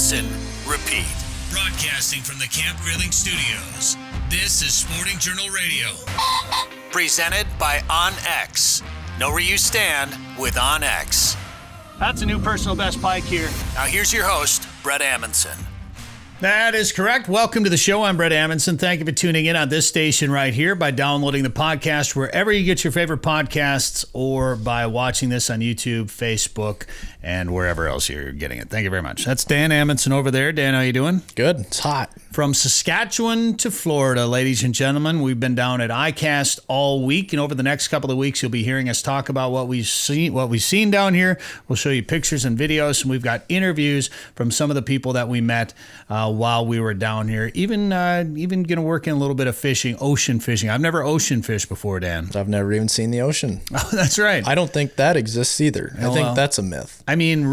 listen, repeat. Broadcasting from the Camp Grilling Studios, this is Sporting Journal Radio. Presented by OnX. Know where you stand with OnX. That's a new personal best pike here. Now here's your host, Brett Amundson. That is correct. Welcome to the show. I'm Brett Amundson. Thank you for tuning in on this station right here by downloading the podcast wherever you get your favorite podcasts or by watching this on YouTube, Facebook, and wherever else you're getting it. Thank you very much. That's Dan Amundson over there. Dan, how you doing? Good. It's hot. From Saskatchewan to Florida, ladies and gentlemen, we've been down at ICAST all week, and over the next couple of weeks, you'll be hearing us talk about what we've seen down here. We'll show you pictures and videos, and we've got interviews from some of the people that we met while we were down here. Even going to work in a little bit of fishing, ocean fishing. I've never ocean fished before, Dan. I've never even seen the ocean. Oh, that's right. I don't think that exists either. I think that's a myth. I mean,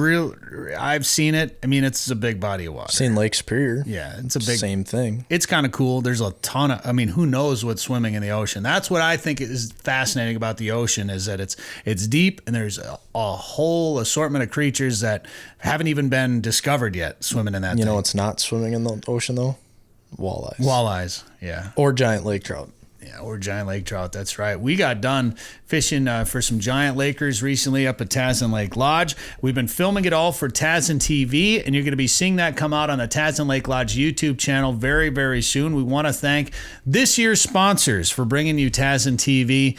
I've seen it. I mean, it's a big body of water. Seen Lake Superior. Yeah, it's a big same thing. It's kind of cool. There's a ton of, who knows what's swimming in the ocean. That's what I think is fascinating about the ocean, is that it's deep and there's a whole assortment of creatures that haven't even been discovered yet swimming in that thing. You know what's not swimming in the ocean though? Walleyes. Walleyes, yeah. Or giant lake trout. Yeah, or giant lake trout, that's right. We got done fishing for some giant lakers recently up at Tazin Lake Lodge. We've been filming it all for Tazin TV, and you're going to be seeing that come out on the Tazin Lake Lodge YouTube channel very, very soon. We want to thank this year's sponsors for bringing you Tazin TV.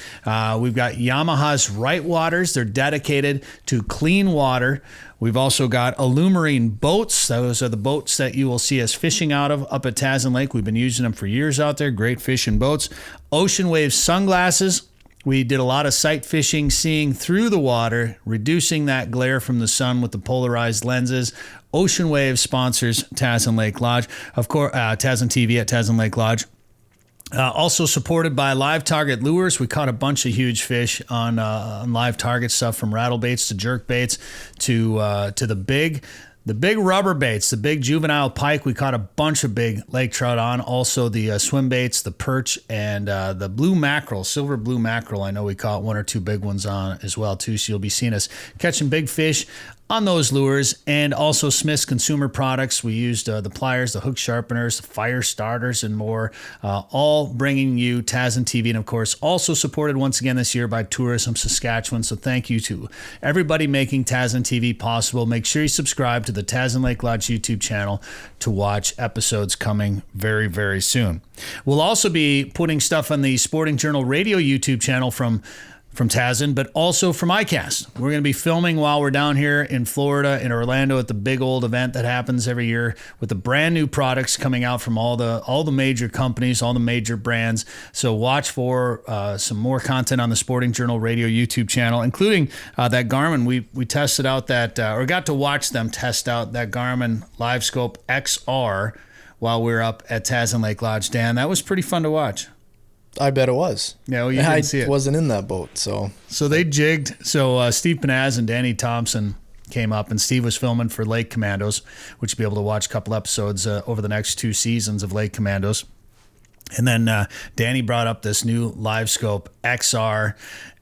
We've got Yamaha's Right Waters. They're dedicated to clean water. We've also got Illumarine boats. Those are the boats that you will see us fishing out of up at Tazin Lake. We've been using them for years out there. Great fishing boats. Ocean Wave sunglasses. We did a lot of sight fishing, seeing through the water, reducing that glare from the sun with the polarized lenses. Ocean Wave sponsors Tazin Lake Lodge. Of course, Tazin TV at Tazin Lake Lodge. Also supported by Live Target Lures. We caught a bunch of huge fish on Live Target stuff, from rattle baits to jerk baits to the big rubber baits, the big juvenile pike. We caught a bunch of big lake trout on. Also the swim baits, the perch, and the blue mackerel, silver blue mackerel. I know we caught one or two big ones on as well too. So you'll be seeing us catching big fish on those lures. And also Smith's Consumer Products. We used the pliers, the hook sharpeners, the fire starters, and more, all bringing you Tazin TV. And of course, also supported once again this year by Tourism Saskatchewan. So thank you to everybody making Tazin TV possible. Make sure you subscribe to the Tazin Lake Lodge YouTube channel to watch episodes coming very, very soon. We'll also be putting stuff on the Sporting Journal Radio YouTube channel from Tazin, but also from ICAST. We're going to be filming while we're down here in Florida, in Orlando, at the big old event that happens every year, with the brand new products coming out from all the major companies, all the major brands. So watch for some more content on the Sporting Journal Radio YouTube channel, including that Garmin. We tested out that, or got to watch them test out that Garmin LiveScope XR while we were up at Tazin Lake Lodge. Dan, that was pretty fun to watch. I bet it was. Yeah, well, you didn't see it. I wasn't in that boat, so. So they jigged. So Steve Panaz and Danny Thompson came up, and Steve was filming for Lake Commandos, which you'll be able to watch a couple episodes over the next 2 seasons of Lake Commandos. And then Danny brought up this new LiveScope XR,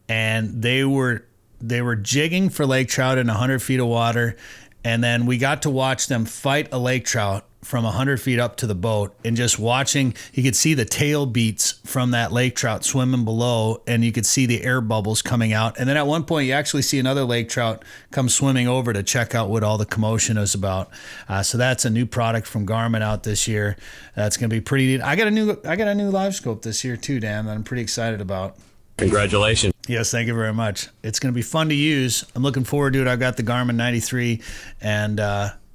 and they were jigging for lake trout in 100 feet of water, and then we got to watch them fight a lake trout from 100 feet up to the boat, and just watching, you could see the tail beats from that lake trout swimming below, and you could see the air bubbles coming out. And then at one point, you actually see another lake trout come swimming over to check out what all the commotion is about. So that's a new product from Garmin out this year. That's going to be pretty neat. I got a new LiveScope this year too, Dan, that I'm pretty excited about. Congratulations. Yes, thank you very much. It's going to be fun to use. I'm looking forward to it. I've got the Garmin 93, and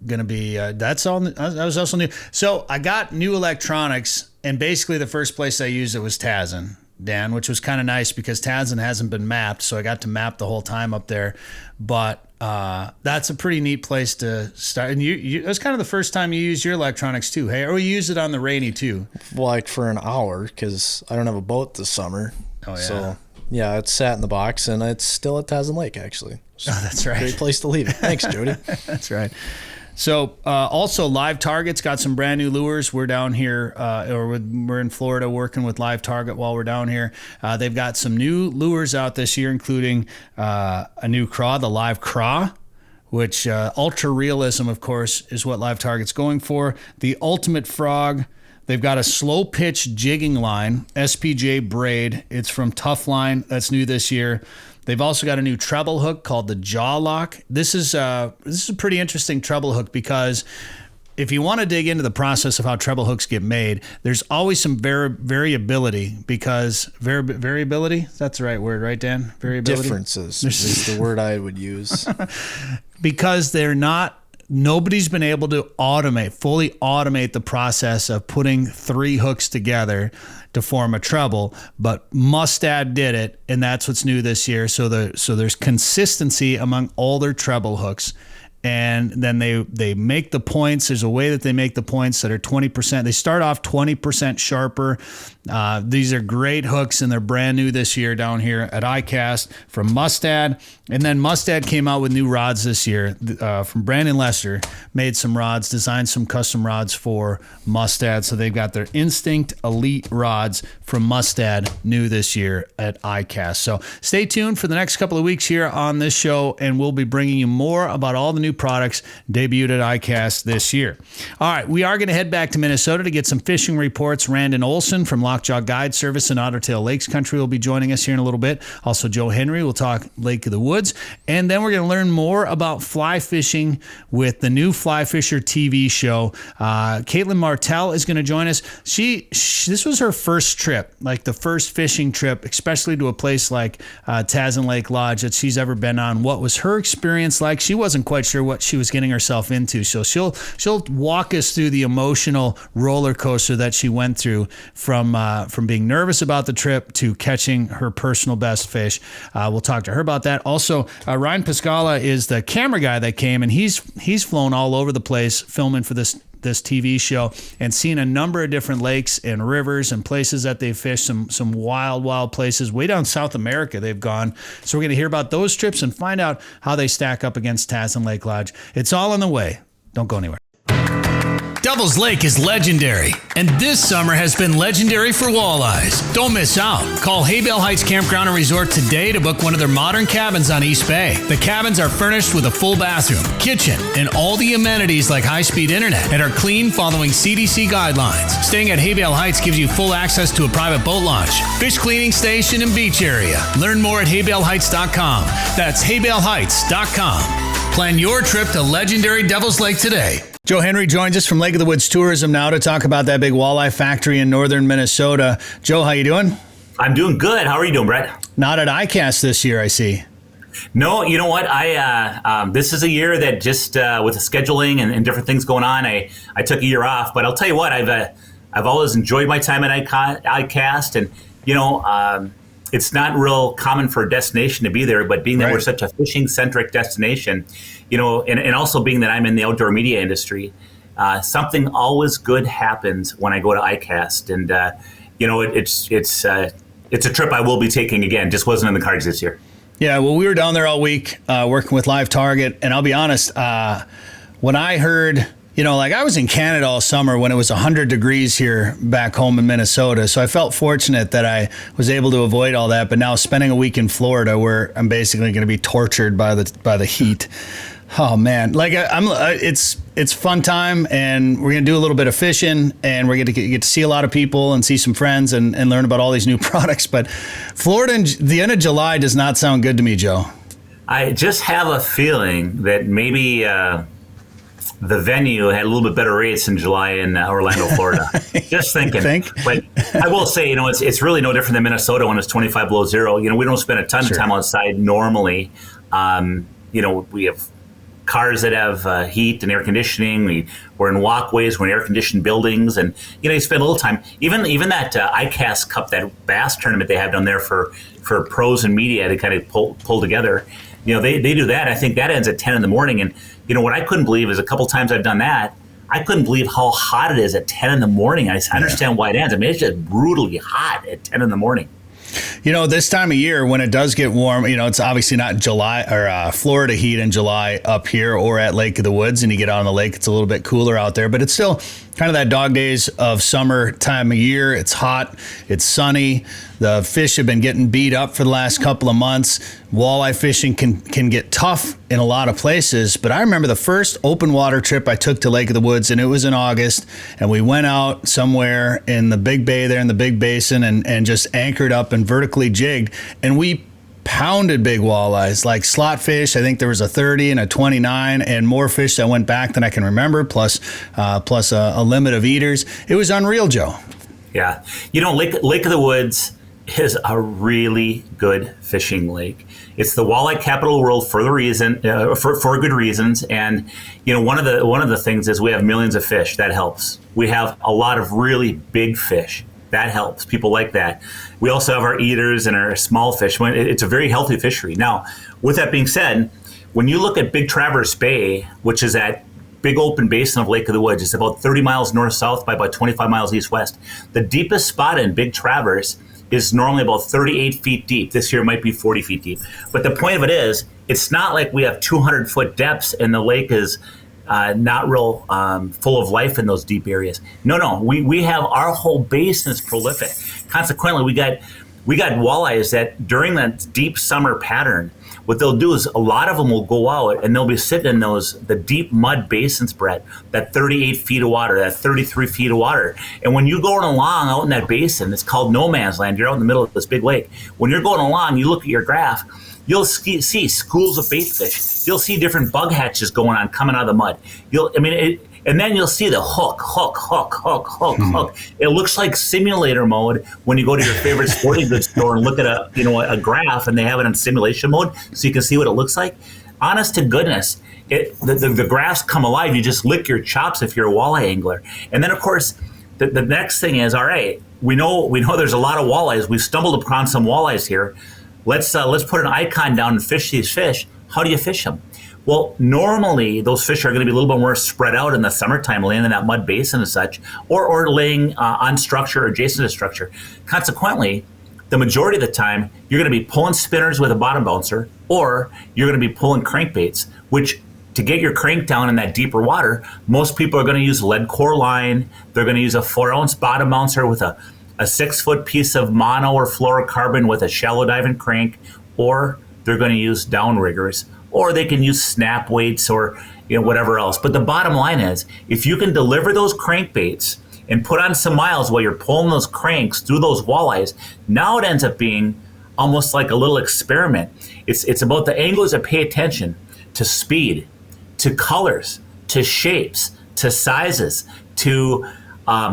gonna be that's all. That was also new. So I got new electronics, and basically the first place I used it was Tazin, Dan, which was kind of nice because Tazin hasn't been mapped, so I got to map the whole time up there. But that's a pretty neat place to start. And it was kind of the first time you used your electronics too, hey? Or you used it on the rainy too? Like for an hour, because I don't have a boat this summer. Oh yeah. So yeah, it sat in the box, and it's still at Tazin Lake actually. So oh, that's right. Great place to leave it. Thanks, Jody. That's right. So also Live Target's got some brand new lures. We're down here, we're in Florida working with Live Target while we're down here. They've got some new lures out this year, including a new craw, the Live Craw, which ultra realism, of course, is what Live Target's going for. The Ultimate Frog. They've got a slow pitch jigging line, SPJ braid. It's from Tough Line. That's new this year. They've also got a new treble hook called the Jaw Lock. This is a pretty interesting treble hook because if you want to dig into the process of how treble hooks get made, there's always some variability because variability, that's the right word, right, Dan? Variability? Differences is the word I would use. Because nobody's been able to fully automate the process of putting 3 hooks together to form a treble, but Mustad did it, and that's what's new this year. So there's consistency among all their treble hooks. And then they make the points. There's a way that they make the points that are 20%. They start off 20% sharper. These are great hooks, and they're brand new this year down here at ICAST from Mustad. And then Mustad came out with new rods this year from Brandon Lester, made some rods, designed some custom rods for Mustad. So they've got their Instinct Elite rods from Mustad new this year at ICAST. So stay tuned for the next couple of weeks here on this show, and we'll be bringing you more about all the new products debuted at ICAST this year. All right, we are going to head back to Minnesota to get some fishing reports. Randin Olson from Lockjaw Guides Service in Otter Tail Lakes Country will be joining us here in a little bit. Also, Joe Henry will talk Lake of the Woods. And then we're going to learn more about fly fishing with the new Fly Fisher TV show. Caitlyn Martel is going to join us. This was her first trip, like the first fishing trip, especially to a place like Tazin Lake Lodge that she's ever been on. What was her experience like? She wasn't quite sure what she was getting herself into. So she'll walk us through the emotional roller coaster that she went through from being nervous about the trip to catching her personal best fish. We'll talk to her about that. Also, Ryan Piscala is the camera guy that came, and he's flown all over the place filming for this TV show and seen a number of different lakes and rivers and places that they've fished, some wild places way down South America they've gone. So we're going to hear about those trips and find out how they stack up against Tazin Lake Lodge. It's all on the way. Don't go anywhere. Devil's Lake is legendary, and this summer has been legendary for walleyes. Don't miss out. Call Haybale Heights Campground and Resort today to book one of their modern cabins on East Bay. The cabins are furnished with a full bathroom, kitchen, and all the amenities like high-speed internet and are clean following CDC guidelines. Staying at Haybale Heights gives you full access to a private boat launch, fish cleaning station, and beach area. Learn more at haybaleheights.com. That's haybaleheights.com. Plan your trip to legendary Devil's Lake today. Joe Henry joins us from Lake of the Woods Tourism now to talk about that big walleye factory in northern Minnesota. Joe, how you doing? I'm doing good. How are you doing, Brett? Not at ICAST this year, I see. No, you know what? This is a year that just with the scheduling and different things going on, I took a year off. But I'll tell you what, I've always enjoyed my time at ICAST, and it's not real common for a destination to be there, but being that we're such a fishing-centric destination, and also being that I'm in the outdoor media industry, something always good happens when I go to ICAST, and it's a trip I will be taking again. Just wasn't in the cards this year. Yeah, well, we were down there all week working with Live Target, and I'll be honest, when I heard, I was in Canada all summer when it was 100 degrees here back home in Minnesota, so I felt fortunate that I was able to avoid all that, but now spending a week in Florida where I'm basically going to be tortured by the heat. Oh man, it's fun time, and we're gonna do a little bit of fishing, and we're gonna get to see a lot of people and see some friends and learn about all these new products. But Florida in the end of July does not sound good to me, Joe. I just have a feeling that maybe the venue had a little bit better rates in July in Orlando, Florida. Just thinking. But I will say, it's really no different than Minnesota when it's 25 below zero. We don't spend a ton of time outside normally. We have cars that have heat and air conditioning. We're in walkways, we're in air-conditioned buildings, and you spend a little time. Even that ICAST Cup, that bass tournament they have down there for pros and media to kind of pull together. They do that. I think that ends at 10 in the morning. And what I couldn't believe is a couple times I've done that, I couldn't believe how hot it is at 10 in the morning. I understand why it ends. I mean, it's just brutally hot at 10 in the morning. This time of year when it does get warm, it's obviously not July or Florida heat in July up here or at Lake of the Woods, and you get out on the lake, it's a little bit cooler out there, but it's still kind of that dog days of summer time of year. It's hot, it's sunny. The fish have been getting beat up for the last couple of months. Walleye fishing can get tough in a lot of places, but I remember the first open water trip I took to Lake of the Woods, and it was in August, and we went out somewhere in the big bay there in the big basin and just anchored up and vertically jigged, and we pounded big walleyes like slot fish. I think there was a 30 and a 29 and more fish that went back than I can remember, plus a limit of eaters. It was unreal, Joe. Yeah. Lake of the Woods is a really good fishing lake. It's the walleye capital of the world for good reasons. And one of the things is we have millions of fish. That helps. We have a lot of really big fish. That helps. People like that. We also have our eaters and our small fish. It's a very healthy fishery. Now, with that being said, when you look at Big Traverse Bay, which is that big open basin of Lake of the Woods, it's about 30 miles north-south by about 25 miles east-west. The deepest spot in Big Traverse is normally about 38 feet deep. This year it might be 40 feet deep. But the point of it is, it's not like we have 200-foot depths and the lake is not real full of life in those deep areas. No, we have our whole basin is prolific. Consequently, we got walleyes that during that deep summer pattern, what they'll do is a lot of them will go out and they'll be sitting in the deep mud basins, Brett, that 38 feet of water, that 33 feet of water. And when you're going along out in that basin, it's called no man's land. You're out in the middle of this big lake. When you're going along, you look at your graph, you'll see schools of bait fish. You'll see different bug hatches going on, coming out of the mud. And then you'll see the hook. It looks like simulator mode when you go to your favorite sporting goods store and look at a graph and they have it in simulation mode so you can see what it looks like. Honest to goodness, the graphs come alive. You just lick your chops if you're a walleye angler. And then, of course, the next thing is, all right, we know there's a lot of walleyes. We've stumbled upon some walleyes here. Let's put an icon down and fish these fish. How do you fish them? Well, normally those fish are going to be a little bit more spread out in the summertime, laying in that mud basin and such, or laying on structure or adjacent to structure. Consequently, the majority of the time, you're going to be pulling spinners with a bottom bouncer, or you're going to be pulling crankbaits, which to get your crank down in that deeper water, most people are going to use lead core line. They're going to use a 4-ounce bottom bouncer with a 6-foot piece of mono or fluorocarbon with a shallow diving crank, or they're going to use downriggers, or they can use snap weights or whatever else. But the bottom line is, if you can deliver those crankbaits and put on some miles while you're pulling those cranks through those walleyes, now it ends up being almost like a little experiment. It's about the anglers that pay attention to speed, to colors, to shapes, to sizes, to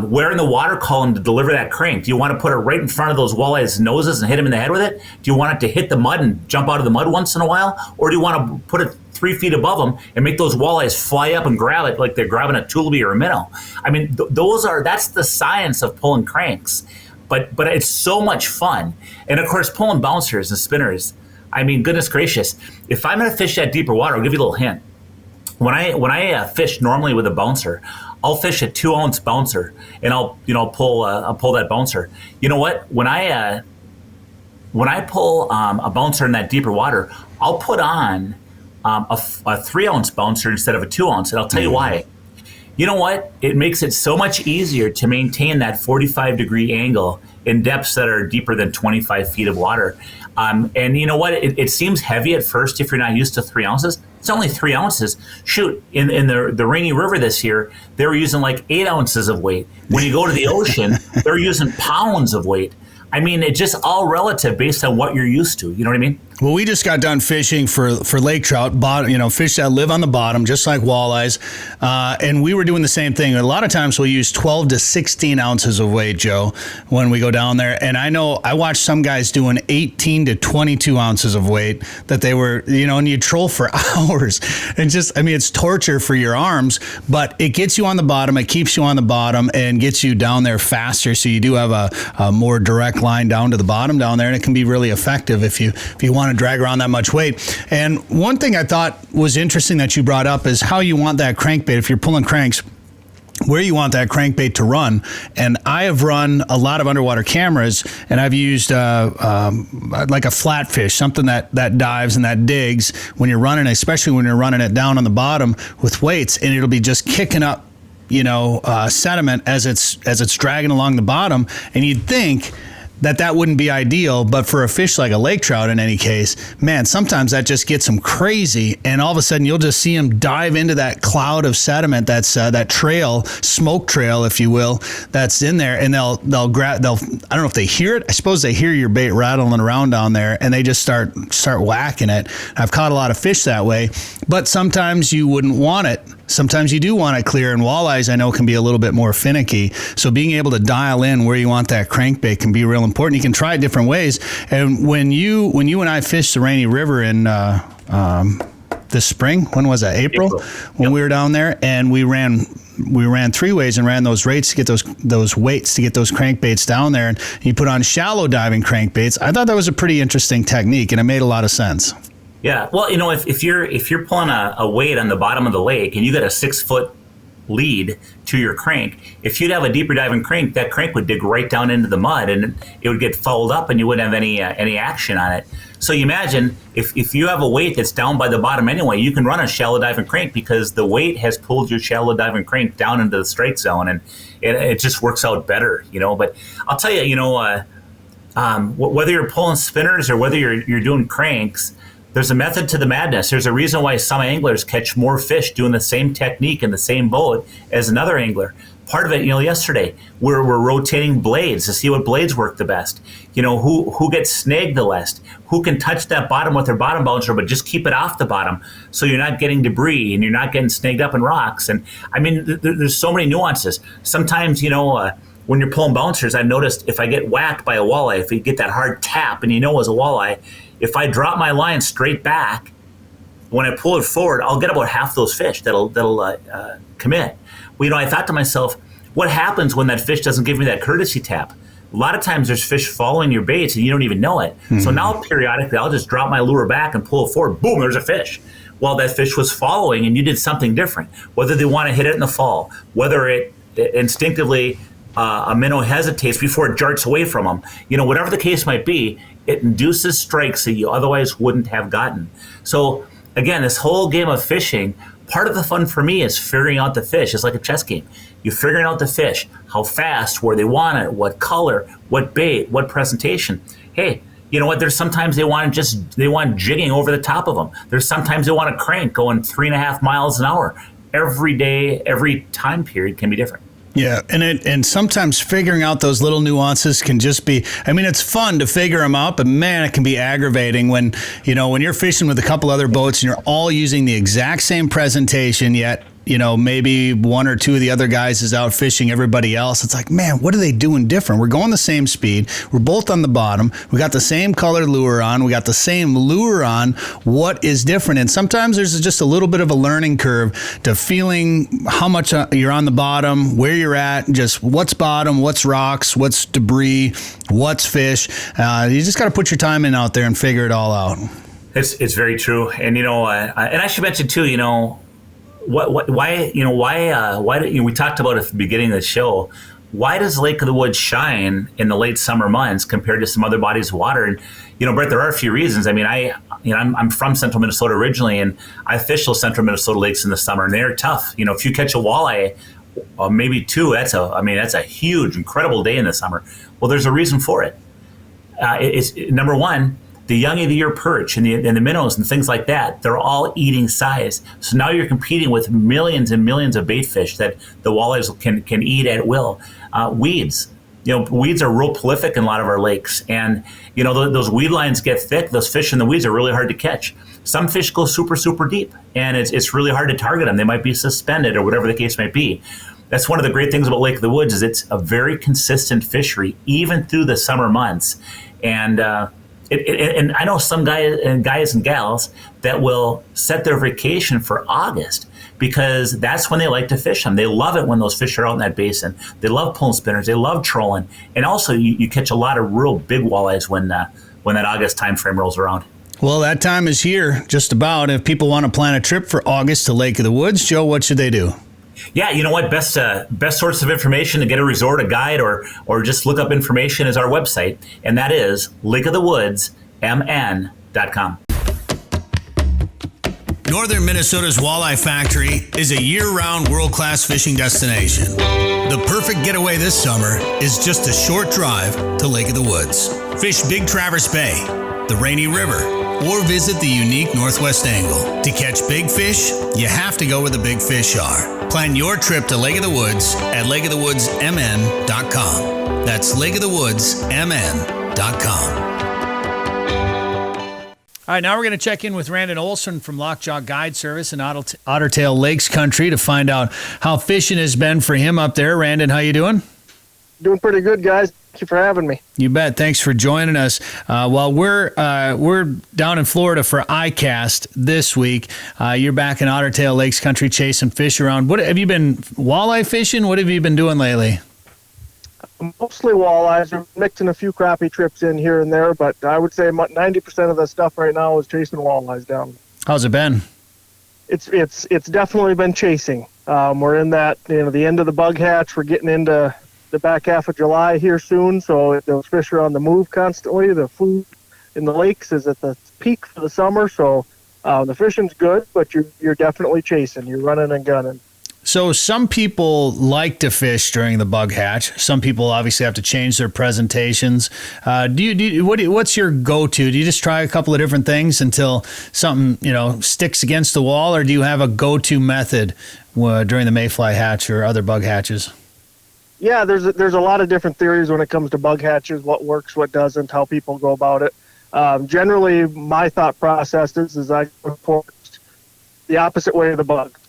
where in the water column to deliver that crank. Do you want to put it right in front of those walleyes' noses and hit them in the head with it? Do you want it to hit the mud and jump out of the mud once in a while? Or do you want to put it 3 feet above them and make those walleyes fly up and grab it like they're grabbing a tulipy or a minnow? I mean, that's the science of pulling cranks. But it's so much fun. And of course, pulling bouncers and spinners. I mean, goodness gracious. If I'm going to fish that deeper water, I'll give you a little hint. When I fish normally with a bouncer, I'll fish a 2-ounce bouncer and I'll pull that bouncer. You know what? When I pull a bouncer in that deeper water, I'll put on a 3-ounce bouncer instead of a 2-ounce, and I'll tell you why. You know what? It makes it so much easier to maintain that 45-degree angle in depths that are deeper than 25 feet of water. And you know what? It seems heavy at first if you're not used to 3 ounces. It's only 3 ounces. Shoot, in the Rainy River this year, they were using like 8 ounces of weight. When you go to the ocean, they're using pounds of weight. I mean, it's just all relative based on what you're used to. You know what I mean? Well, we just got done fishing for lake trout, fish that live on the bottom, just like walleyes. And we were doing the same thing. A lot of times we use 12 to 16 ounces of weight, Joe, when we go down there. And I know I watched some guys doing 18 to 22 ounces of weight that they were, and you troll for hours. And it's torture for your arms, but it gets you on the bottom. It keeps you on the bottom and gets you down there faster. So you do have a more direct line down to the bottom down there. And it can be really effective if you want to drag around that much weight. And one thing I thought was interesting that you brought up is how you want that crankbait. If you're pulling cranks, where you want that crankbait to run. And I have run a lot of underwater cameras, and I've used like a flatfish, something that dives and that digs when you're running, especially when you're running it down on the bottom with weights, and it'll be just kicking up, sediment as it's dragging along the bottom. And you'd think that wouldn't be ideal, but for a fish like a lake trout in any case, man, sometimes that just gets them crazy, and all of a sudden you'll just see them dive into that cloud of sediment that's that trail, smoke trail, if you will, that's in there, and they'll grab, I don't know if they hear it. I suppose they hear your bait rattling around down there, and they just start whacking it. I've caught a lot of fish that way, but sometimes you wouldn't want it. Sometimes you do want it clear, and walleyes I know can be a little bit more finicky. So being able to dial in where you want that crankbait can be real important. You can try it different ways. And when you and I fished the Rainy River in this spring, when was that? April. When we were down there, and we ran 3 ways and ran those rates to get those weights to get those crankbaits down there. And you put on shallow diving crankbaits. I thought that was a pretty interesting technique, and it made a lot of sense. Yeah, well, if you're pulling a weight on the bottom of the lake and you got a 6-foot lead to your crank, if you'd have a deeper diving crank, that crank would dig right down into the mud and it would get fouled up and you wouldn't have any action on it. So you imagine if you have a weight that's down by the bottom anyway, you can run a shallow diving crank because the weight has pulled your shallow diving crank down into the strike zone, and it just works out better, But I'll tell you, whether you're pulling spinners or whether you're doing cranks, there's a method to the madness. There's a reason why some anglers catch more fish doing the same technique in the same boat as another angler. Part of it, yesterday, we're rotating blades to see what blades work the best. Who gets snagged the less, who can touch that bottom with their bottom bouncer, but just keep it off the bottom so you're not getting debris and you're not getting snagged up in rocks. And I mean, there's so many nuances. Sometimes, when you're pulling bouncers, I've noticed if I get whacked by a walleye, if you get that hard tap and it's a walleye, if I drop my line straight back, when I pull it forward, I'll get about half those fish that'll commit. Well, I thought to myself, what happens when that fish doesn't give me that courtesy tap? A lot of times there's fish following your baits and you don't even know it. Mm-hmm. So now periodically I'll just drop my lure back and pull it forward. Boom, there's a fish. Well, that fish was following and you did something different. Whether they want to hit it in the fall, whether it instinctively a minnow hesitates before it jarts away from them. Whatever the case might be, it induces strikes that you otherwise wouldn't have gotten. So again, this whole game of fishing, part of the fun for me is figuring out the fish. It's like a chess game. You're figuring out the fish, how fast, where they want it, what color, what bait, what presentation. Hey, you know what? There's sometimes they want jigging over the top of them. There's sometimes they want a crank going 3.5 miles an hour. Every day, every time period can be different. Yeah, and sometimes figuring out those little nuances can just be, it's fun to figure them out, but man, it can be aggravating when you're fishing with a couple other boats and you're all using the exact same presentation, yet maybe one or two of the other guys is out fishing everybody else. It's like, man, what are they doing different? We're going the same speed. We're both on the bottom. We got the same colored lure on. We got the same lure on. What is different? And sometimes there's just a little bit of a learning curve to feeling how much you're on the bottom, where you're at, just what's bottom, what's rocks, what's debris, what's fish. You just got to put your time in out there and figure it all out. It's very true. And, and I should mention too, why we talked about at the beginning of the show, why does Lake of the Woods shine in the late summer months compared to some other bodies of water? And Brett, there are a few reasons. I'm from central Minnesota originally, and I fish those central Minnesota lakes in the summer, and they're tough. If you catch a walleye, maybe two, that's a huge, incredible day in the summer. Well, there's a reason for it. It's number one, the young of the year perch and the minnows and things like that, they're all eating size. So now you're competing with millions and millions of bait fish that the walleyes can eat at will. Weeds. Weeds are real prolific in a lot of our lakes. And, those weed lines get thick. Those fish in the weeds are really hard to catch. Some fish go super, super deep, and it's really hard to target them. They might be suspended or whatever the case might be. That's one of the great things about Lake of the Woods is it's a very consistent fishery, even through the summer months. And, and I know some guys and gals that will set their vacation for August because that's when they like to fish them. They love it when those fish are out in that basin. They love pulling spinners. They love trolling. And also you catch a lot of real big walleyes when that August time frame rolls around. Well, that time is here just about. If people want to plan a trip for August to Lake of the Woods, Joe, what should they do? Yeah, you know what? Best source of information to get a resort, a guide, or just look up information is our website, and that is lakeofthewoodsmn.com. Northern Minnesota's Walleye Factory is a year-round world-class fishing destination. The perfect getaway this summer is just a short drive to Lake of the Woods. Fish Big Traverse Bay, the Rainy River, or visit the unique Northwest Angle. To catch big fish, you have to go where the big fish are. Plan your trip to Lake of the Woods at lakeofthewoodsmn.com. That's lakeofthewoodsmn.com. All right, now we're going to check in with Randin Olson from Lockjaw Guide Service in Otter Tail Lakes Country to find out how fishing has been for him up there. Randin, how you doing? Doing pretty good, guys. Thank you for having me. You bet. Thanks for joining us. While we're down in Florida for ICAST this week, you're back in Otter Tail Lakes Country chasing fish around. What have you been walleye fishing? What have you been doing lately? Mostly walleyes. We're mixing a few crappie trips in here and there, but I would say 90% of the stuff right now is chasing walleyes down. How's it been? It's definitely been chasing. We're in that, the end of the bug hatch. We're getting into the back half of July here soon, so those fish are on the move constantly. The food in the lakes is at the peak for the summer, so the fishing's good, but you're definitely chasing. You're running and gunning. So some people like to fish during the bug hatch. Some people obviously have to change their presentations. What's your go-to? Do you just try a couple of different things until something sticks against the wall, or do you have a go-to method during the mayfly hatch or other bug hatches? Yeah, there's a lot of different theories when it comes to bug hatches. What works, what doesn't, how people go about it. Generally, my thought process is I go the opposite way of the bugs.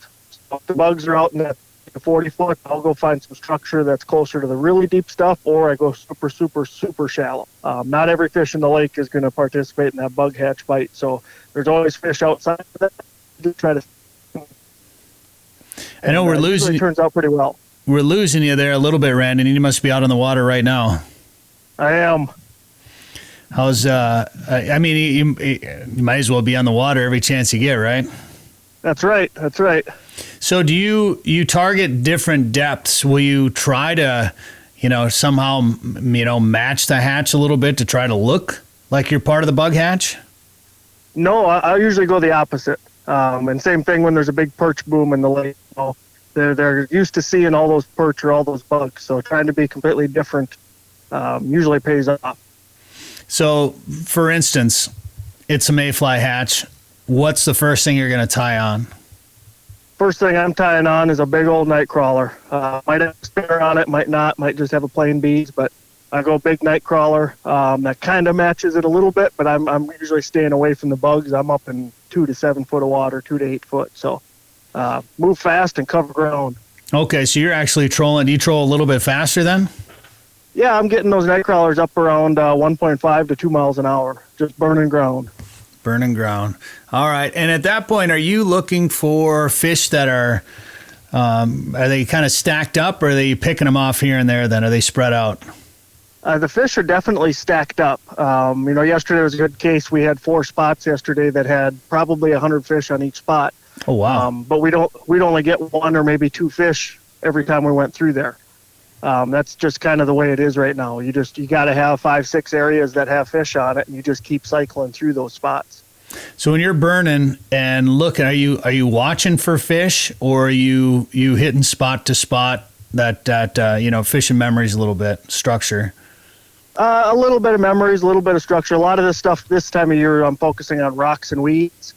If the bugs are out in that 40 foot, I'll go find some structure that's closer to the really deep stuff, or I go super, super, super shallow. Not every fish in the lake is going to participate in that bug hatch bite, so there's always fish outside of that. Just try to. I know we're losing. It turns out pretty well. We're losing you there a little bit, Randin. You must be out on the water right now. I am. How's you might as well be on the water every chance you get, right? That's right. That's right. So do you target different depths? Will you try to, somehow, match the hatch a little bit to try to look like you're part of the bug hatch? No, I usually go the opposite. And same thing when there's a big perch boom in the lake. They're used to seeing all those perch or all those bugs. So trying to be completely different usually pays off. So, for instance, it's a mayfly hatch. What's the first thing you're going to tie on? First thing I'm tying on is a big old night crawler. Might have a spinner on it, might not, might just have a plain beads, but I go big night crawler. That kind of matches it a little bit, but I'm usually staying away from the bugs. I'm up in 2 to 7 foot of water, 2 to 8 foot. So move fast and cover ground. Okay, so you're actually trolling. Do you troll a little bit faster then? Yeah, I'm getting those night crawlers up around 1.5 to 2 miles an hour, just burning ground. Burning ground. All right. And at that point, are you looking for fish that are they kind of stacked up, or are they picking them off here and there then? Are they spread out? The fish are definitely stacked up. Yesterday was a good case. We had 4 spots yesterday that had probably 100 fish on each spot. Oh, wow. But we'd only get 1 or maybe 2 fish every time we went through there. That's just kind of the way it is right now. You got to have 5-6 areas that have fish on it, and you just keep cycling through those spots. So when you're burning and looking, are you watching for fish, or are you hitting spot to spot that fishing memories a little bit, structure? A little bit of memories, a little bit of structure. A lot of this stuff this time of year, I'm focusing on rocks and weeds.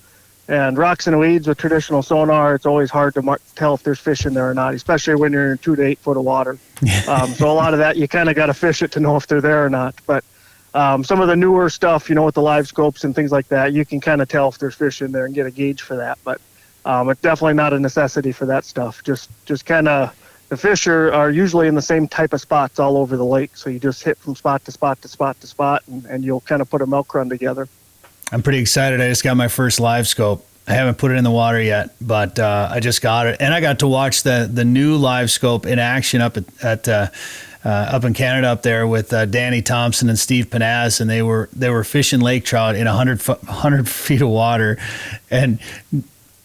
And rocks and weeds with traditional sonar, it's always hard to tell if there's fish in there or not, especially when you're in 2 to 8 foot of water. So a lot of that, you kind of got to fish it to know if they're there or not. But some of the newer stuff, with the live scopes and things like that, you can kind of tell if there's fish in there and get a gauge for that. But it's definitely not a necessity for that stuff. Just kind of, the fish are usually in the same type of spots all over the lake. So you just hit from spot to spot to spot to spot, and you'll kind of put a milk run together. I'm pretty excited. I just got my first live scope. I haven't put it in the water yet, but I just got it, and I got to watch the new live scope in action up in Canada up there with Danny Thompson and Steve Panaz, and they were fishing lake trout in 100 feet of water, and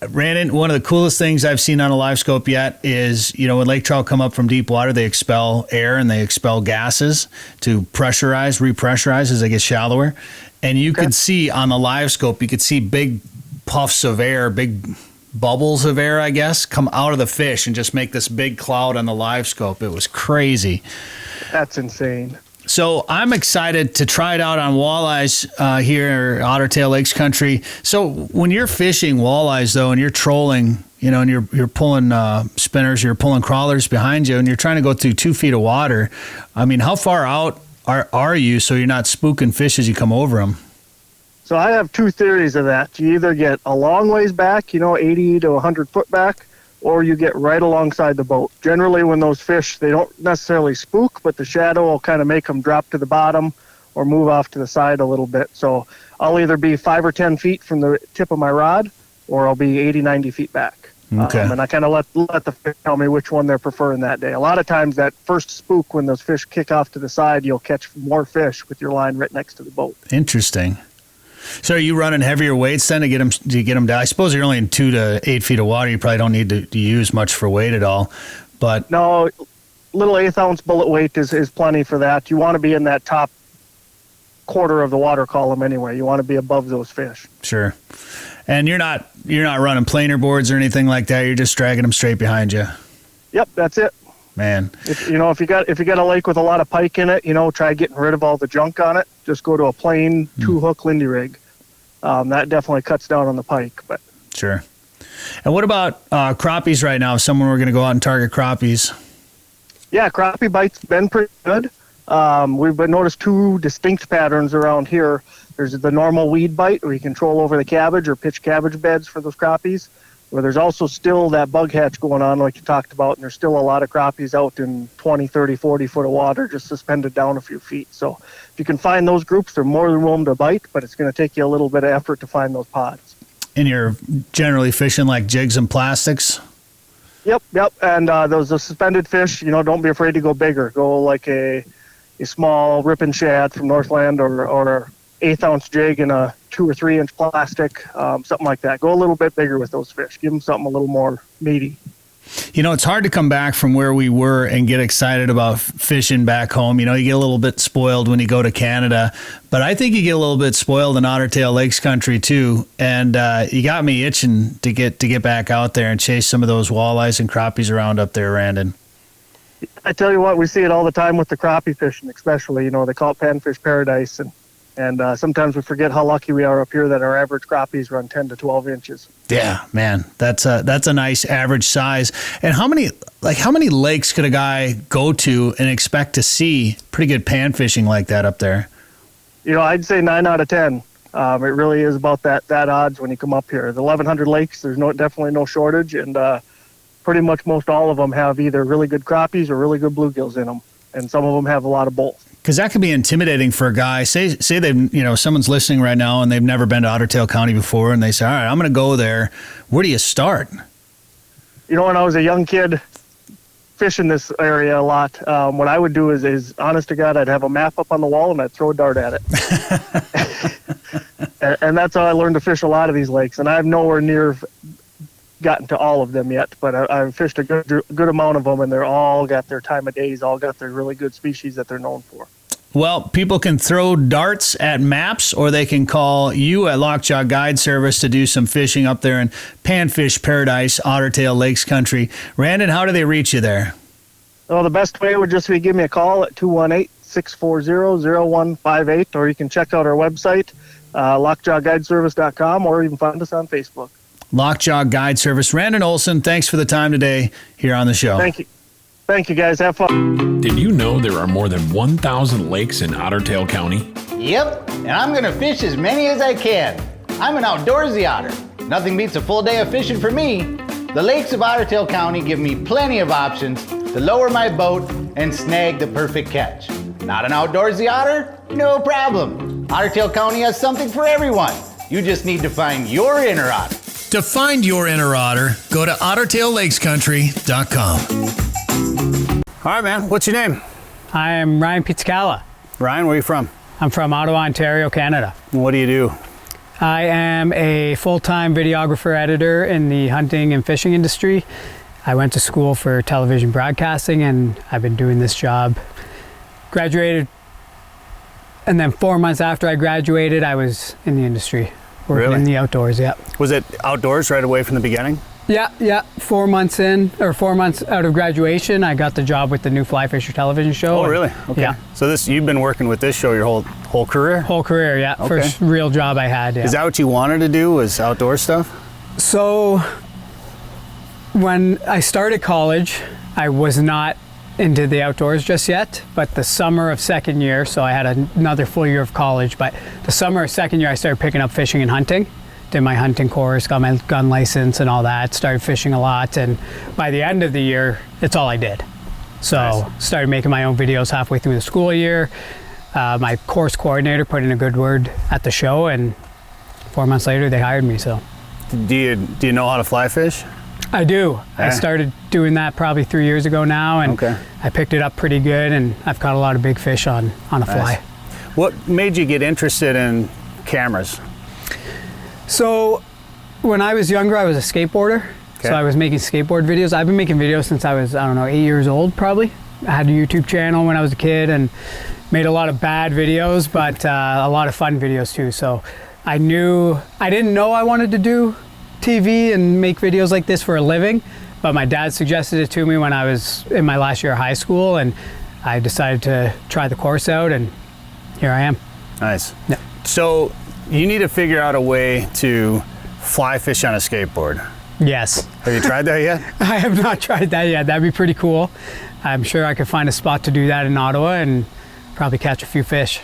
Randin, one of the coolest things I've seen on a live scope yet is, when lake trout come up from deep water, they expel air and they expel gases to repressurize as they get shallower. And you could see on the live scope, you could see big puffs of air, big bubbles of air, I guess, come out of the fish and just make this big cloud on the live scope. It was crazy. That's insane. So I'm excited to try it out on walleyes here, Otter Tail Lakes Country. So when you're fishing walleyes, though, and you're trolling, and you're pulling spinners, you're pulling crawlers behind you, and you're trying to go through 2 feet of water, I mean, how far out are you so you're not spooking fish as you come over them? So I have 2 theories of that. You either get a long ways back, 80 to 100 foot back, or you get right alongside the boat. Generally, when those fish, they don't necessarily spook, but the shadow will kind of make them drop to the bottom or move off to the side a little bit. So I'll either be 5 or 10 feet from the tip of my rod, or I'll be 80, 90 feet back. Okay. And I kind of let the fish tell me which one they're preferring that day. A lot of times that first spook, when those fish kick off to the side, you'll catch more fish with your line right next to the boat. Interesting. So are you running heavier weights then to get them down? I suppose you're only in 2 to 8 feet of water. You probably don't need to use much for weight at all. But no, little 1/8 ounce bullet weight is plenty for that. You want to be in that top quarter of the water column anyway. You want to be above those fish. Sure. And you're not running planer boards or anything like that. You're just dragging them straight behind you. Yep, that's it. Man, if you got a lake with a lot of pike in it, try getting rid of all the junk on it. Just go to a plain 2-hook Lindy rig. That definitely cuts down on the pike. But sure. And what about crappies right now? If someone were going to go out and target crappies? Yeah, crappie bite's been pretty good. We've noticed 2 distinct patterns around here. There's the normal weed bite, where you can troll over the cabbage or pitch cabbage beds for those crappies. Where there's also still that bug hatch going on like you talked about, and there's still a lot of crappies out in 20, 30, 40 foot of water just suspended down a few feet. So if you can find those groups, they're more than willing to bite, but it's going to take you a little bit of effort to find those pods. And you're generally fishing like jigs and plastics? Yep. And those suspended fish, don't be afraid to go bigger. Go like a small rip and shad from Northland or 1/8 ounce jig in a 2 or 3 inch plastic, something like that. Go a little bit bigger with those fish. Give them something a little more meaty. It's hard to come back from where we were and get excited about fishing back home. You get a little bit spoiled when you go to Canada, but I think you get a little bit spoiled in Otter Tail Lakes Country too. And you got me itching to get back out there and chase some of those walleyes and crappies around up there, Randin. I tell you what, we see it all the time with the crappie fishing, especially. They call it panfish paradise, and sometimes we forget how lucky we are up here that our average crappies run 10 to 12 inches. Yeah, man, that's a nice average size. And how many lakes could a guy go to and expect to see pretty good pan fishing like that up there? I'd say 9 out of 10. It really is about that odds when you come up here. The 1,100 lakes, there's definitely no shortage, and pretty much most all of them have either really good crappies or really good bluegills in them, and some of them have a lot of both. Because that could be intimidating for a guy. Say they've, someone's listening right now and they've never been to Otter Tail County before, and they say, all right, I'm going to go there. Where do you start? When I was a young kid fishing this area a lot, what I would do is honest to God, I'd have a map up on the wall and I'd throw a dart at it. and that's how I learned to fish a lot of these lakes. And I've nowhere near gotten to all of them yet, but I've fished a good amount of them, and they're all got their time of days, all got their really good species that they're known for. Well, people can throw darts at maps, or they can call you at Lockjaw Guide Service to do some fishing up there in Panfish Paradise, Otter Tail Lakes Country. Randin, how do they reach you there? Well, the best way would just be give me a call at 218-640-0158, or you can check out our website, lockjawguideservice.com, or even find us on Facebook. Lockjaw Guide Service. Randin Olson, thanks for the time today here on the show. Thank you. Thank you, guys. Have fun. Did you know there are more than 1,000 lakes in Otter Tail County? Yep, and I'm gonna fish as many as I can. I'm an outdoorsy otter. Nothing beats a full day of fishing for me. The lakes of Otter Tail County give me plenty of options to lower my boat and snag the perfect catch. Not an outdoorsy otter? No problem. Otter Tail County has something for everyone. You just need to find your inner otter. To find your inner otter, go to OttertailLakesCountry.com. All right, man. What's your name? I'm Ryan Pizzacalla. Ryan, where are you from? I'm from Ottawa, Ontario, Canada. And what do you do? I am a full-time videographer editor in the hunting and fishing industry. I went to school for television broadcasting, and I've been doing this job. Graduated, and then 4 months after I graduated, I was in the industry, working in the outdoors. Yeah. Was it outdoors right away from the beginning? Yeah. 4 months in, or 4 months out of graduation, I got the job with the new Fly Fisher television show. Oh, really? Okay. Yeah. So you've been working with this show your whole career? Whole career, yeah. Okay. First real job I had. Yeah. Is that what you wanted to do? Was outdoor stuff? So when I started college, I was not into the outdoors just yet, but the summer of second year, so I had another full year of college, but the summer of second year I started picking up fishing and hunting. Did my hunting course, got my gun license and all that, started fishing a lot, and by the end of the year, it's all I did. So started making my own videos halfway through the school year. My course coordinator put in a good word at the show, and 4 months later they hired me. So do you know how to fly fish? I do. I started doing that probably 3 years ago now, and I picked it up pretty good, and I've caught a lot of big fish on a fly. What made you get interested in cameras? So when I was younger, I was a skateboarder. So I was making skateboard videos. I've been making videos since I was, 8 years old probably. I had a YouTube channel when I was a kid and made a lot of bad videos, but a lot of fun videos too. So I didn't know I wanted to do TV and make videos like this for a living, but my dad suggested it to me when I was in my last year of high school, and I decided to try the course out, and here I am. Nice. Yeah. So you need to figure out a way to fly fish on a skateboard. Yes. Have you tried that yet? I have not tried that yet. That'd be pretty cool. I'm sure I could find a spot to do that in Ottawa and probably catch a few fish.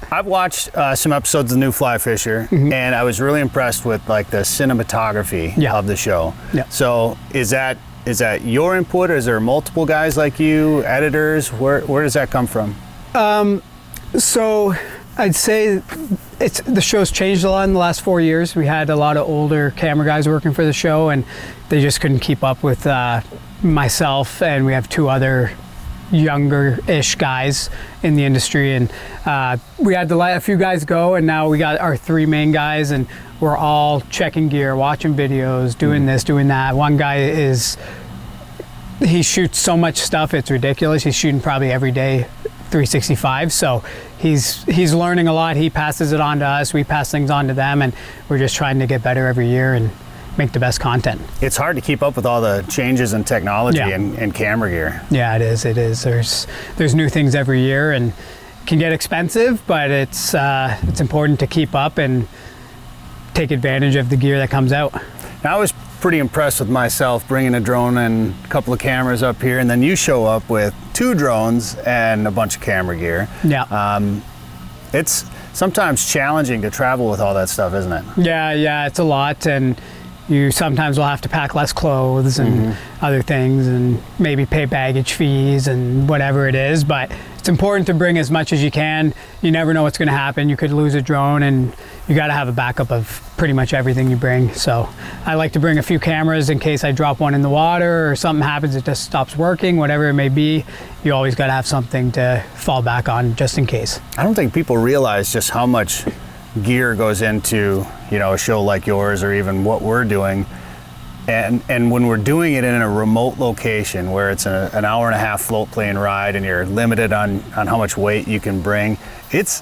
I've watched some episodes of the new Fly Fisher, and I was really impressed with like the cinematography of the show. Yeah. So is that your input, or is there multiple guys like you, editors? Where does that come from? So I'd say the show's changed a lot in the last 4 years. We had a lot of older camera guys working for the show, and they just couldn't keep up with myself, and we have 2 other younger-ish guys in the industry, and we had to let a few guys go, and now we got our 3 main guys, and we're all checking gear, watching videos, doing this, doing that. One guy he shoots so much stuff, it's ridiculous. He's shooting probably every day 365, so he's learning a lot. He passes it on to us, we pass things on to them, and we're just trying to get better every year and make the best content. It's hard to keep up with all the changes in technology and camera gear. Yeah, it is. There's new things every year, and it can get expensive, but it's important to keep up and take advantage of the gear that comes out. Now, I was pretty impressed with myself bringing a drone and a couple of cameras up here, and then you show up with 2 drones and a bunch of camera gear. Yeah. It's sometimes challenging to travel with all that stuff, isn't it? Yeah, it's a lot, and you sometimes will have to pack less clothes and other things, and maybe pay baggage fees and whatever it is, but it's important to bring as much as you can. You never know what's going to happen. You could lose a drone, and you got to have a backup of pretty much everything you bring. So I like to bring a few cameras in case I drop one in the water or something happens, it just stops working, whatever it may be. You always got to have something to fall back on just in case. I don't think people realize just how much gear goes into, a show like yours, or even what we're doing. And when we're doing it in a remote location where it's an hour and a half float plane ride, and you're limited on how much weight you can bring, it's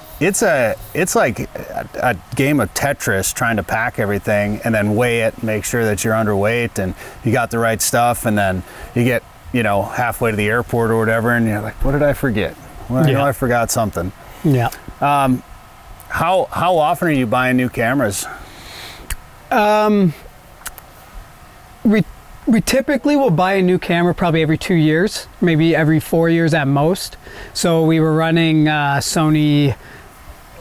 like a game of Tetris, trying to pack everything and then weigh it, make sure that you're underweight and you got the right stuff, and then you get halfway to the airport or whatever, and you're like, what did I forget? Well, I know I forgot something. Yeah. How often are you buying new cameras? We typically will buy a new camera probably every 2 years, maybe every 4 years at most. So we were running Sony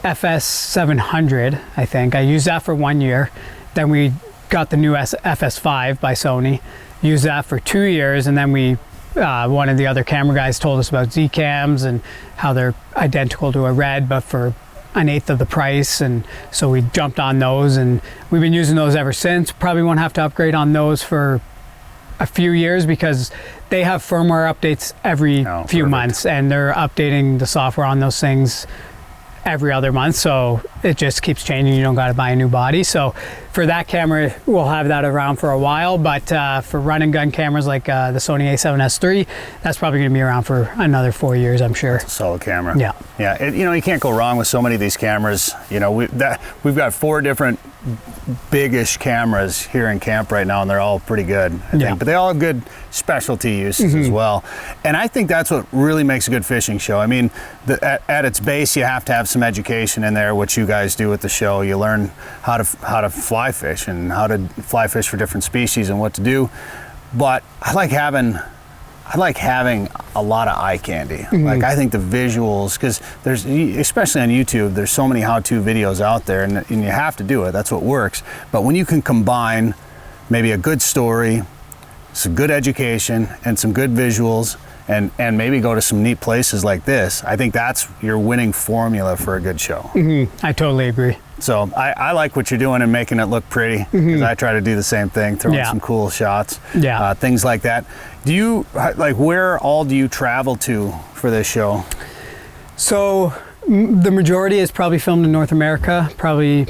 FS700, I think. I used that for 1 year. Then we got the new FS5 by Sony, used that for 2 years, and then one of the other camera guys told us about Z-cams and how they're identical to a Red, but for 1/8 of the price, and so we jumped on those, and we've been using those ever since. Probably won't have to upgrade on those for a few years because they have firmware updates every few months, and they're updating the software on those things every other month, so it just keeps changing. You don't got to buy a new body. So for that camera, we'll have that around for a while. But for run and gun cameras like the Sony A7S III, that's probably going to be around for another 4 years, I'm sure. It's a solid camera. Yeah. Yeah. You can't go wrong with so many of these cameras. We've got 4 different big-ish cameras here in camp right now, and they're all pretty good, I think. But they all have good specialty uses as well. And I think that's what really makes a good fishing show. I mean, at its base, you have to have some education in there, which you guys do with the show. You learn how to fly fish and how to fly fish for different species and what to do. But I like having a lot of eye candy. Like, I think the visuals, because there's, especially on YouTube, there's so many how-to videos out there, and you have to do it. That's what works. But when you can combine maybe a good story, some good education, and some good visuals, and maybe go to some neat places like this, I think that's your winning formula for a good show. I totally agree. So I like what you're doing and making it look pretty, because I try to do the same thing, throwing some cool shots, things like that. Where all do you travel to for this show? So the majority is probably filmed in North America, probably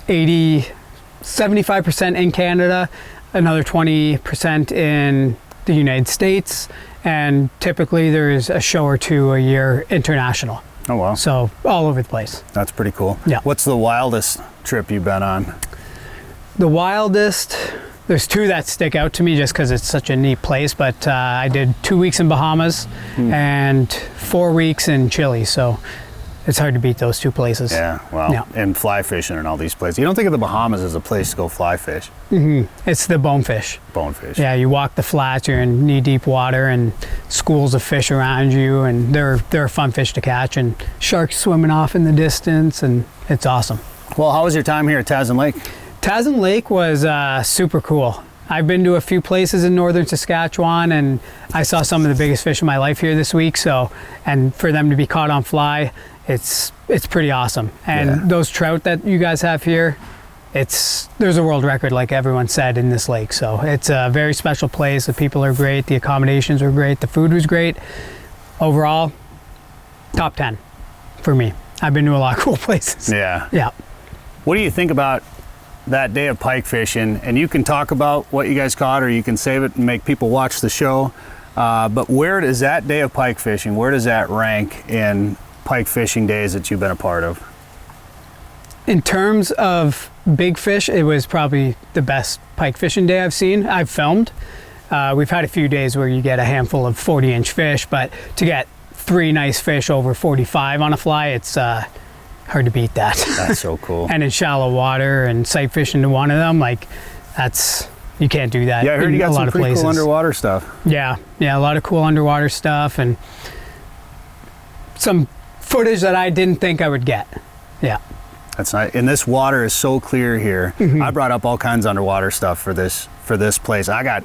75% in Canada, another 20% in the United States, and typically there's a show or 2 a year international. Oh, wow. So all over the place. That's pretty cool. Yeah. What's the wildest trip you've been on? The wildest, there's 2 that stick out to me just because it's such a neat place, but I did 2 weeks in Bahamas and 4 weeks in Chile, so it's hard to beat those 2 places. Yeah, well, and fly fishing and all these places. You don't think of the Bahamas as a place to go fly fish. It's the bonefish. Bonefish. Yeah, you walk the flats, you're in knee-deep water, and schools of fish around you, and they're a fun fish to catch, and sharks swimming off in the distance, and it's awesome. Well, how was your time here at Tazin Lake? Tazin Lake was super cool. I've been to a few places in northern Saskatchewan, and I saw some of the biggest fish of my life here this week. So, and for them to be caught on fly, it's pretty awesome. And those trout that you guys have here, there's a world record, like everyone said, in this lake. So it's a very special place. The people are great. The accommodations were great. The food was great. Overall, top 10 for me. I've been to a lot of cool places. Yeah. Yeah. What do you think about that day of pike fishing? And you can talk about what you guys caught, or you can save it and make people watch the show. But where does that day of pike fishing, where does that rank in pike fishing days that you've been a part of? In terms of big fish, it was probably the best pike fishing day I've seen. I've filmed. We've had a few days where you get a handful of 40-inch fish, but to get 3 nice fish over 45 on a fly, it's hard to beat that. That's so cool. And in shallow water and sight fishing to one of them, you can't do that. Yeah, I heard you got some pretty cool underwater stuff. Yeah, a lot of cool underwater stuff, and some footage that I didn't think I would get. Yeah. That's nice. And this water is so clear here. I brought up all kinds of underwater stuff for this place. I got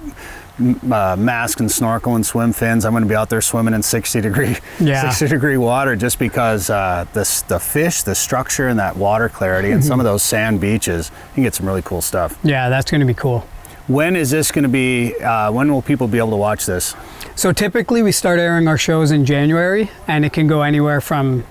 mask and snorkel and swim fins. I'm going to be out there swimming in 60 degree water, just because the fish, the structure, and that water clarity, and some of those sand beaches, you can get some really cool stuff. Yeah, that's going to be cool. When is this going to be, when will people be able to watch this? So typically we start airing our shows in January, and it can go anywhere from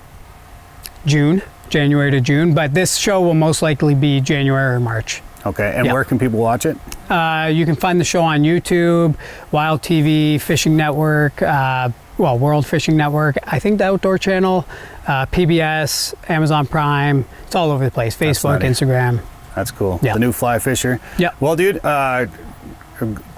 January to June, but this show will most likely be January or March. Okay, and where can people watch it? You can find the show on YouTube, Wild TV, Fishing Network, World Fishing Network, I think the Outdoor Channel, PBS, Amazon Prime. It's all over the place. Facebook, Instagram. That's cool. Yeah. The new fly fisher. Yeah. Well, dude,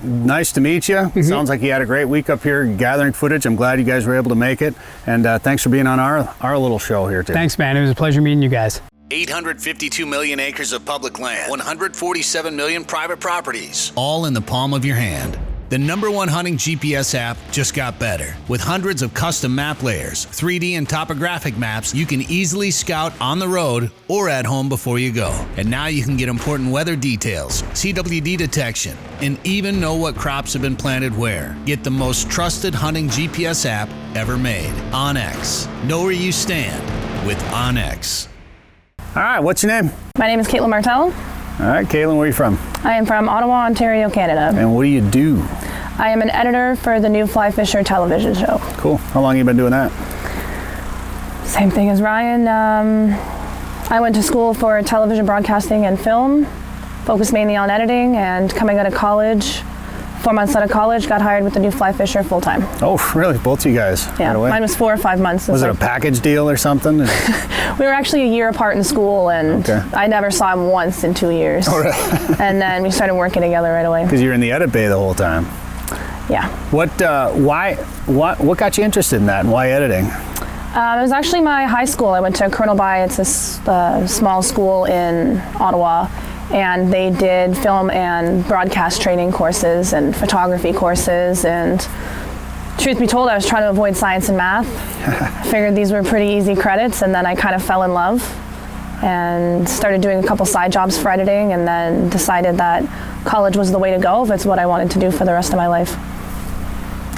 nice to meet you. Sounds like you had a great week up here gathering footage. I'm glad you guys were able to make it. And thanks for being on our little show here today. Thanks, man. It was a pleasure meeting you guys. 852 million acres of public land, 147 million private properties. All in the palm of your hand. The #1 hunting GPS app just got better. With hundreds of custom map layers, 3D and topographic maps, you can easily scout on the road or at home before you go. And now you can get important weather details, CWD detection, and even know what crops have been planted where. Get the most trusted hunting GPS app ever made. OnX. Know where you stand with OnX. All right, what's your name? My name is Caitlyn Martel. All right, Caitlyn, where are you from? I am from Ottawa, Ontario, Canada. And what do you do? I am an editor for the new Fly Fisher television show. Cool. How long have you been doing that? Same thing as Ryan. I went to school for television broadcasting and film, focused mainly on editing, and coming out of college, 4 months out of college, got hired with the new Fly Fisher full-time. Oh, really? Both of you guys? Yeah, right away? mine was 4 or 5 months. Was it a package deal or something? We were actually a year apart in school, and I never saw him once in 2 years. Oh, really? And then we started working together right away. Because you were in the edit bay the whole time. Yeah. What got you interested in that, and why editing? It was actually my high school. I went to Colonel By. It's a small school in Ottawa, and they did film and broadcast training courses and photography courses. And truth be told, I was trying to avoid science and math. I figured these were pretty easy credits, and then I kind of fell in love and started doing a couple side jobs for editing, and then decided that college was the way to go if it's what I wanted to do for the rest of my life.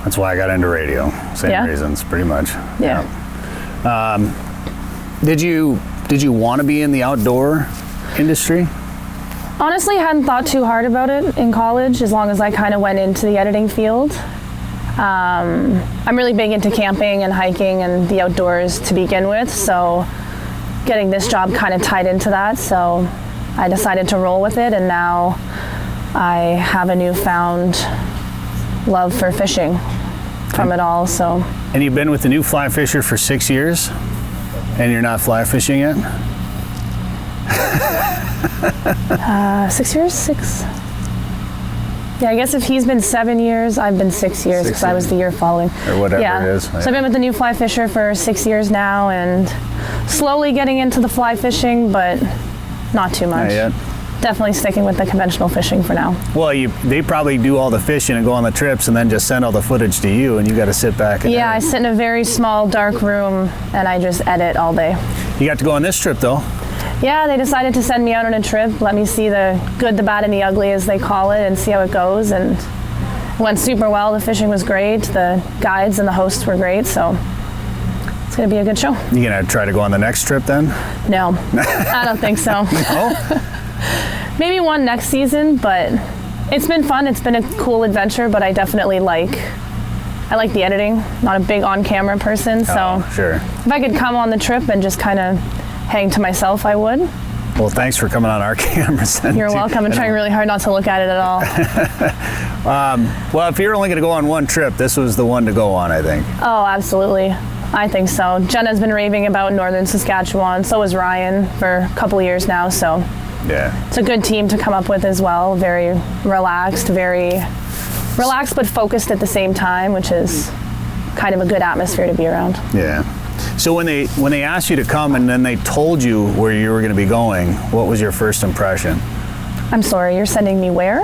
That's why I got into radio. Same reasons, pretty much. Yeah. Did you want to be in the outdoor industry? Honestly, I hadn't thought too hard about it in college, as long as I kind of went into the editing field. I'm really big into camping and hiking and the outdoors to begin with, so getting this job kind of tied into that, so I decided to roll with it, and now I have a newfound love for fishing from it all. So. And you've been with the new Fly Fisher for 6 years, and you're not fly fishing yet? 6 years? 6? Yeah, I guess if he's been 7 years, I've been 6 years, because I was the year following. Or whatever it is. So I've been with the new Fly Fisher for 6 years now, and slowly getting into the fly fishing, but not too much. Not yet. Definitely sticking with the conventional fishing for now. Well, they probably do all the fishing and go on the trips and then just send all the footage to you, and you got to sit back and edit. I sit in a very small, dark room, and I just edit all day. You got to go on this trip, though. Yeah, they decided to send me out on a trip, let me see the good, the bad, and the ugly, as they call it, and see how it goes. And it went super well. The fishing was great. The guides and the hosts were great, so it's going to be a good show. You going to try to go on the next trip then? No, I don't think so. No? Maybe one next season, but it's been fun. It's been a cool adventure, but I definitely like the editing. Not a big on-camera person, so sure. If I could come on the trip and just kind of hang to myself, I would. Well, thanks for coming on our cameras. You're welcome. I'm trying really hard not to look at it at all. Well, if you're only going to go on one trip, this was the one to go on, I think. Oh, absolutely. I think so. Jenna's been raving about northern Saskatchewan. So has Ryan for a couple of years now, so yeah, it's a good team to come up with as well. Very relaxed but focused at the same time, which is kind of a good atmosphere to be around. Yeah. So when they asked you to come and then they told you where you were going to be going, what was your first impression? I'm sorry, you're sending me where?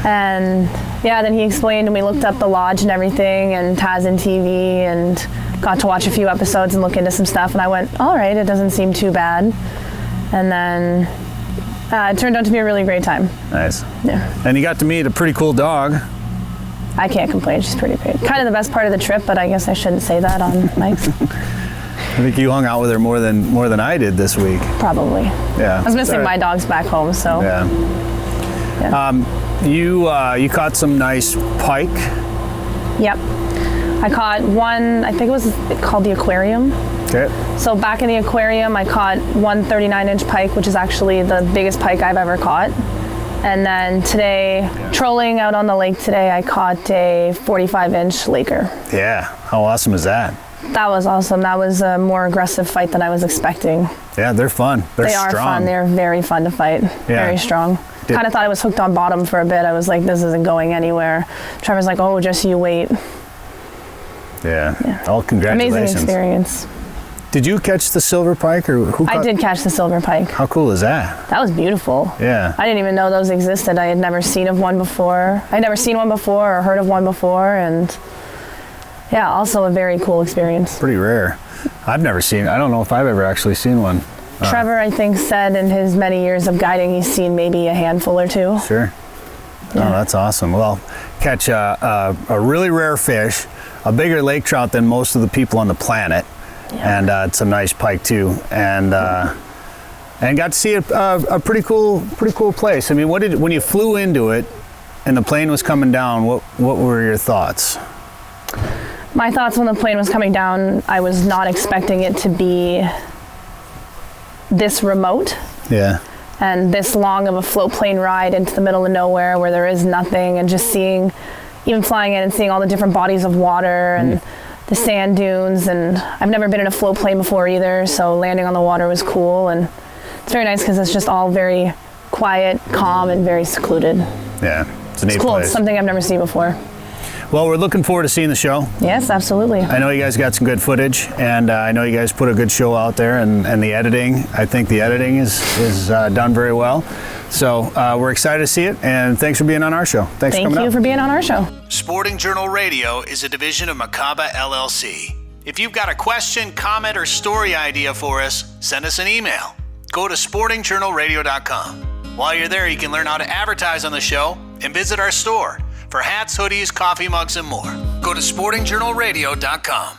And yeah, then he explained, and we looked up the lodge and everything, and Tazin TV, and got to watch a few episodes and look into some stuff, and I went, all right, it doesn't seem too bad. And then it turned out to be a really great time. Nice. Yeah. And you got to meet a pretty cool dog. I can't complain, she's pretty great. Kind of the best part of the trip, but I guess I shouldn't say that on mics. I think you hung out with her more than I did this week. Probably. Yeah. I was missing my dog's back home, so. Yeah. You caught some nice pike. Yep. I caught one, I think it was called the aquarium. Okay. So back in the aquarium, I caught one 39-inch pike, which is actually the biggest pike I've ever caught. And then today, trolling out on the lake today, I caught a 45-inch laker. Yeah. How awesome is that? That was awesome. That was a more aggressive fight than I was expecting. Yeah, they're fun. They are fun. They're very fun to fight. Yeah. Very strong. Kind of thought I was hooked on bottom for a bit. I was like, this isn't going anywhere. Trevor's like, oh, just you wait. Yeah. All congratulations. Amazing experience. Did you catch the silver pike, or who? I did catch the silver pike. How cool is that? That was beautiful. Yeah. I didn't even know those existed. I had never seen one before or heard of one before, and yeah, also a very cool experience. Pretty rare. I don't know if I've ever actually seen one. Trevor, I think, said in his many years of guiding, he's seen maybe a handful or two. Sure. Yeah. Oh, that's awesome. Well, catch a really rare fish, a bigger lake trout than most of the people on the planet. Yeah. And it's a nice pike too, and got to see a pretty cool place. I mean, when you flew into it, and the plane was coming down, what were your thoughts? My thoughts when the plane was coming down, I was not expecting it to be this remote. Yeah. And this long of a float plane ride into the middle of nowhere where there is nothing, and just seeing, even flying in and seeing all the different bodies of water and the sand dunes. And I've never been in a float plane before either, so landing on the water was cool. And it's very nice because it's just all very quiet, calm, and very secluded. Yeah, it's a neat cool. place. It's something I've never seen before. Well, we're looking forward to seeing the show. Yes, absolutely. I know you guys got some good footage, and I know you guys put a good show out there, and the editing, I think the editing is done very well. So we're excited to see it, and thanks for being on our show. Thanks for coming out. Thank you for being on our show. Sporting Journal Radio is a division of Macaba LLC. If you've got a question, comment, or story idea for us, send us an email. Go to sportingjournalradio.com. While you're there, you can learn how to advertise on the show and visit our store for hats, hoodies, coffee mugs, and more. Go to sportingjournalradio.com.